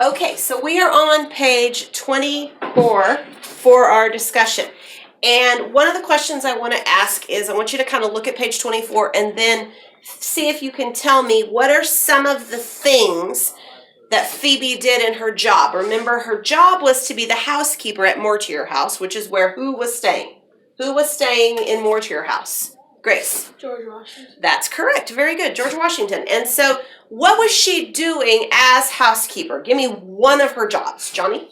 Okay, so we are on page 24 for our discussion. And one of the questions I want to ask is, I want you to kind of look at page 24 and then see if you can tell me what are some of the things that Phoebe did in her job. Remember, her job was to be the housekeeper at Mortier House, which is where who was staying? Who was staying in Mortier House? Grace. George Washington. That's correct. Very good. George Washington. And so what was she doing as housekeeper? Give me one of her jobs. Johnny?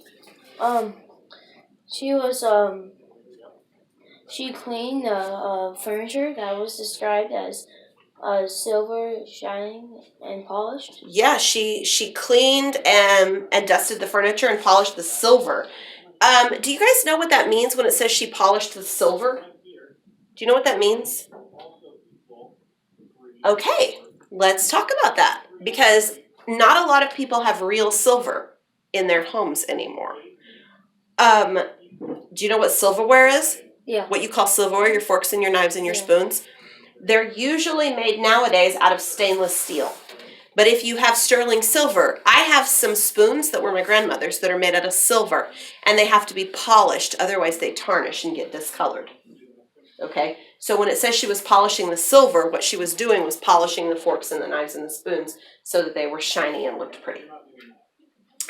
She was, she cleaned the furniture that was described as silver, shining, and polished. Yeah, she cleaned and dusted the furniture and polished the silver. Do you guys know what that means when it says she polished the silver? Do you know what that means? Okay, let's talk about that, because not a lot of people have real silver in their homes anymore. Do you know what silverware is? Yeah. What you call silverware, your forks and your knives and your spoons? They're usually made nowadays out of stainless steel. But if you have sterling silver, I have some spoons that were my grandmother's that are made out of silver, and they have to be polished, otherwise they tarnish and get discolored. Okay, so when it says she was polishing the silver, what she was doing was polishing the forks and the knives and the spoons so that they were shiny and looked pretty.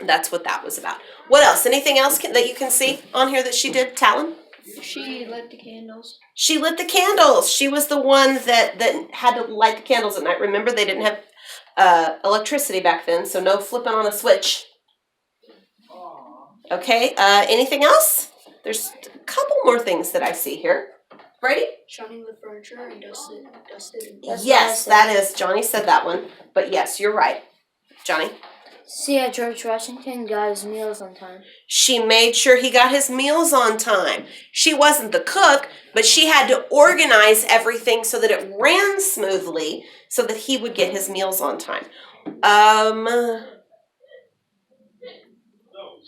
That's what that was about. What else? Anything else that you can see on here that she did, Talon? She lit the candles. She lit the candles. She was the one that had to light the candles at night. Remember, they didn't have electricity back then, so no flipping on a switch. Okay, anything else? There's a couple more things that I see here. Brady? Shining the furniture and dusted. Yes, that is. Johnny said that one. But yes, you're right. Johnny? See, George Washington got his meals on time. She made sure he got his meals on time. She wasn't the cook, but she had to organize everything so that it ran smoothly so that he would get his meals on time.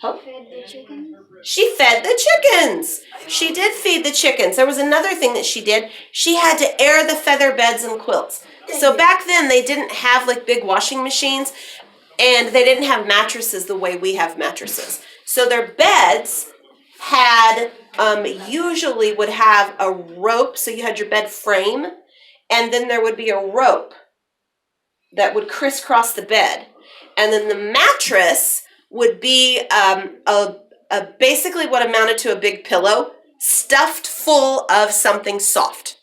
Fed the chickens. She fed the chickens. She did feed the chickens. There was another thing that she did. She had to air the feather beds and quilts. So back then they didn't have like big washing machines, and they didn't have mattresses the way we have mattresses. So their beds had, usually would have a rope. So you had your bed frame, and then there would be a rope that would crisscross the bed. And then the mattress would be basically what amounted to a big pillow stuffed full of something soft.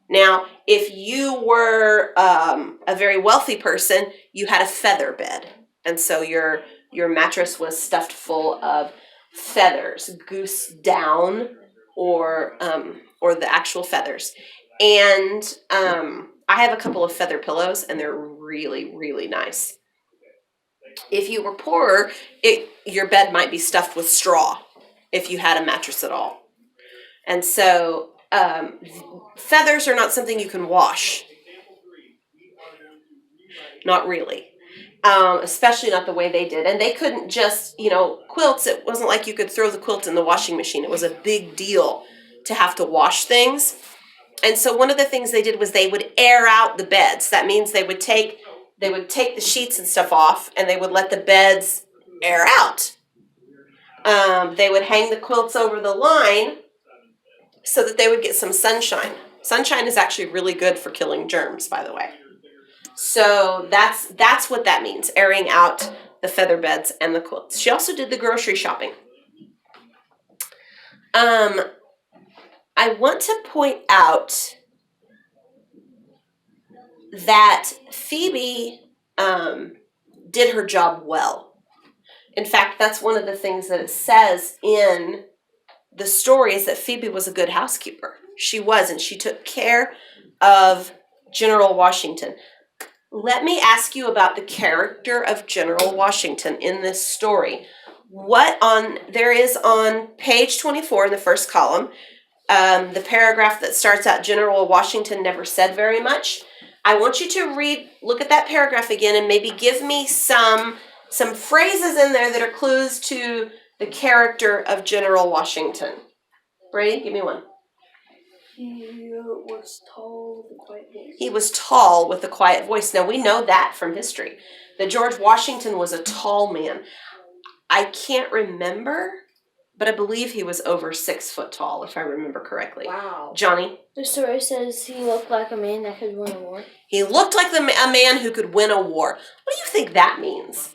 Now, if you were a very wealthy person, you had a feather bed. And so your mattress was stuffed full of feathers, goose down or the actual feathers. And I have a couple of feather pillows, and they're really, really nice. If you were poorer, your bed might be stuffed with straw if you had a mattress at all. And so feathers are not something you can wash. Not really. Especially not the way they did. And they couldn't just, quilts, it wasn't like you could throw the quilt in the washing machine. It was a big deal to have to wash things. And so one of the things they did was they would air out the beds. That means they would take the sheets and stuff off, and they would let the beds air out. They would hang the quilts over the line so that they would get some sunshine. Sunshine is actually really good for killing germs, by the way. So that's what that means, airing out the feather beds and the quilts. She also did the grocery shopping. I want to point out that Phoebe did her job well. In fact, that's one of the things that it says in the story is that Phoebe was a good housekeeper. She was, and she took care of General Washington. Let me ask you about the character of General Washington in this story. There is on page 24 in the first column, the paragraph that starts out, General Washington never said very much. I want you to look at that paragraph again, and maybe give me some phrases in there that are clues to the character of General Washington. Brady, give me one. He was tall with a quiet voice. He was tall with a quiet voice. Now, we know that from history. that George Washington was a tall man. I can't remember, but I believe he was over 6 foot tall, if I remember correctly. Wow. Johnny? The story says he looked like a man that could win a war. He looked like a man who could win a war. What do you think that means?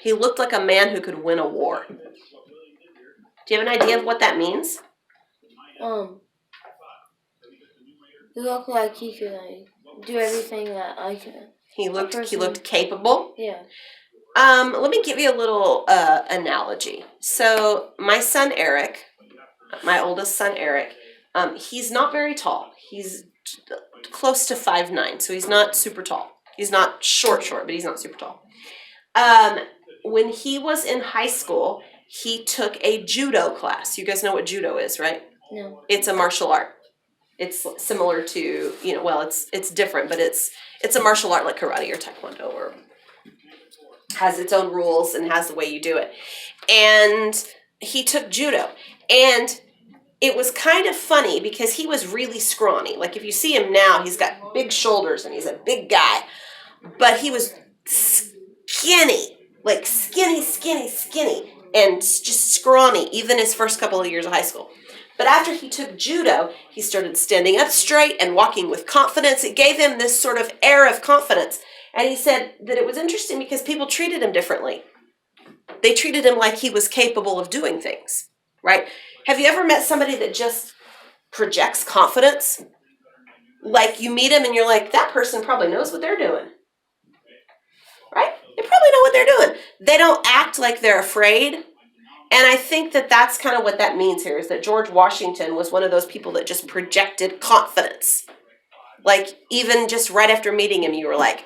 He looked like a man who could win a war. Do you have an idea of what that means? He looked like he could do everything that I could. He looked capable. Yeah. Let me give you a little analogy. So my son Eric, my oldest son Eric, he's not very tall. He's close to 5'9", so he's not super tall. He's not short, but he's not super tall. When he was in high school, he took a judo class. You guys know what judo is, right? No. It's a martial art. It's similar to, it's different, but it's a martial art like karate or taekwondo, or has its own rules and has the way you do it. And he took judo. And it was kind of funny because he was really scrawny. Like if you see him now, he's got big shoulders and he's a big guy. But he was skinny, like skinny, and just scrawny, even his first couple of years of high school. But after he took judo, he started standing up straight and walking with confidence. It gave him this sort of air of confidence. And he said that it was interesting because people treated him differently. They treated him like he was capable of doing things, right? Have you ever met somebody that just projects confidence? Like you meet him and you're like, that person probably knows what they're doing, right? They probably know what they're doing. They don't act like they're afraid. And I think that that's kind of what that means here, is that George Washington was one of those people that just projected confidence. Like even just right after meeting him, you were like,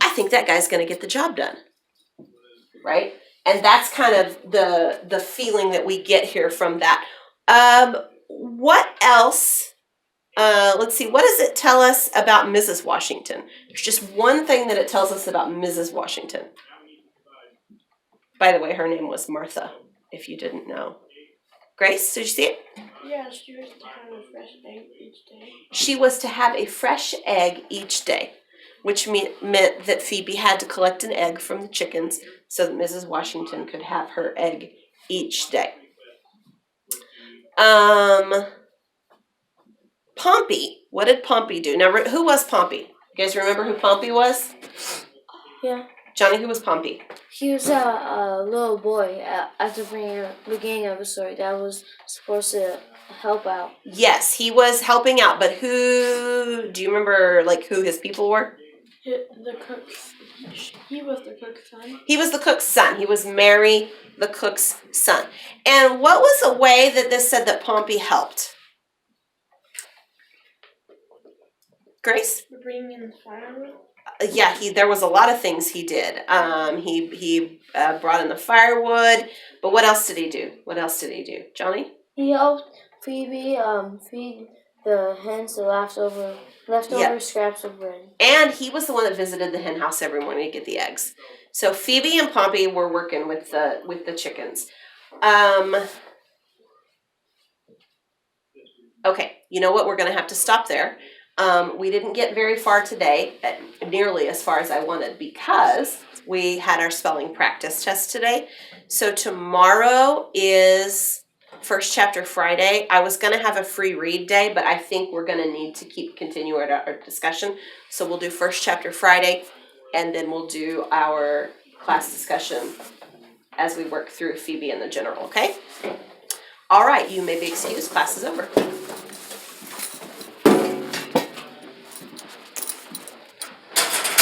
I think that guy's going to get the job done, right? And that's kind of the feeling that we get here from that. What else? Let's see. What does it tell us about Mrs. Washington? There's just one thing that it tells us about Mrs. Washington. By the way, her name was Martha, if you didn't know. Grace, did you see it? Yeah, she was to have a fresh egg each day. She was to have a fresh egg each day, which meant that Phoebe had to collect an egg from the chickens so that Mrs. Washington could have her egg each day. Pompey. What did Pompey do? Now, who was Pompey? You guys remember who Pompey was? Yeah. Johnny, who was Pompey? He was a little boy at the beginning of the story that was supposed to help out. Yes, he was helping out, but who, do you remember, who his people were? The cook. He was the cook's son. He was the cook's son. He was Mary, the cook's son. And what was a way that this said that Pompey helped? Grace? Bringing in the firewood. Yeah, there was a lot of things he did. He brought in the firewood, but what else did he do? Johnny? He helped Phoebe feed the hens the leftover scraps of bread. And he was the one that visited the hen house every morning to get the eggs. So Phoebe and Pompey were working with the chickens. Okay, you know what? We're going to have to stop there. We didn't get very far today, nearly as far as I wanted, because we had our spelling practice test today. So tomorrow is First Chapter Friday. I was going to have a free read day, but I think we're going to need to continue our discussion. So we'll do First Chapter Friday, and then we'll do our class discussion as we work through Phoebe and the general, okay? All right, you may be excused. Class is over.